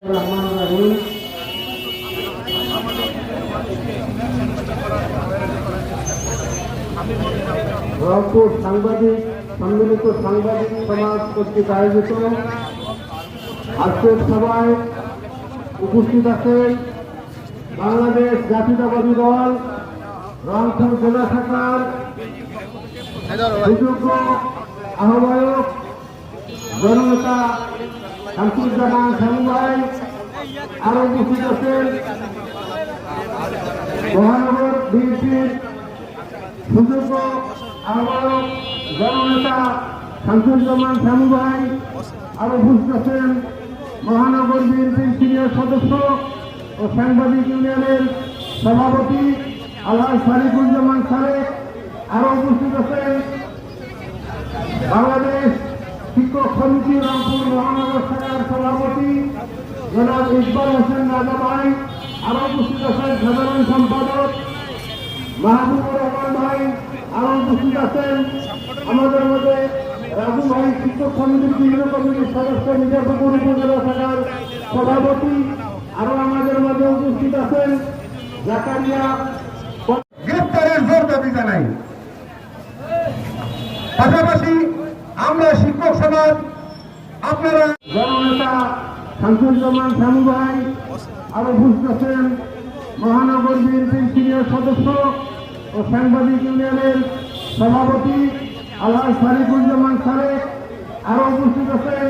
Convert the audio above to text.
রংপুর সাংবাদিক সম্মিলিত সাংবাদিক সমাজ কর্তৃক আয়োজিত আজকের সভায় উপস্থিত আছেন বাংলাদেশ জাতীয়তাবাদী দল রংপুর জেলা শাখার সুযোগ্য আহ্বায়ক জননেতা শামসুজ্জামান শামু ভাই, আরো উপস্থিত আছেন মহানগর বিএনপির সুযোগ্য আহ্বায়ক জননেতা শামসুজ্জামান শামু ভাই, আরো উপস্থিত আছেন মহানগর বিএনপির সিনিয়র সদস্য ও সাংবাদিক ইউনিয়নের সভাপতি আলহাজ সারিকুজ্জামান সারেক, আরো উপস্থিত আছেন বাংলাদেশ শিক্ষক সমিতি রংপুর মহানগর শাখার সভাপতি জনাব ইকবাল হোসেন রাজা ভাই, আরো উপস্থিত আছেন সাধারণ সম্পাদক মাহবুবুর রহমান ভাই, আরো উপস্থিত আছেন আমাদের মধ্যে রাজু ভাই শিক্ষক সমিতির বিভিন্ন কমিটির সদস্য মির্জাপুর উপজেলা শাখার সভাপতি, আরো আমাদের মধ্যে উপস্থিত আছেন জাকারিয়া। গ্রেপ্তারের জোর দাবি জানাই। পাশাপাশি আমরা শিক্ষক সমাজ আপনারা জননেতা শামসুজ্জামান শামু ভাই, আরো উপস্থিত আছেন মহানগর বিএনপির সিনিয়র সদস্য ও সাংবাদিক ইউনিয়নের সভাপতি আলহাজ সারিকুজ্জামান সারেক, আরো উপস্থিত আছেন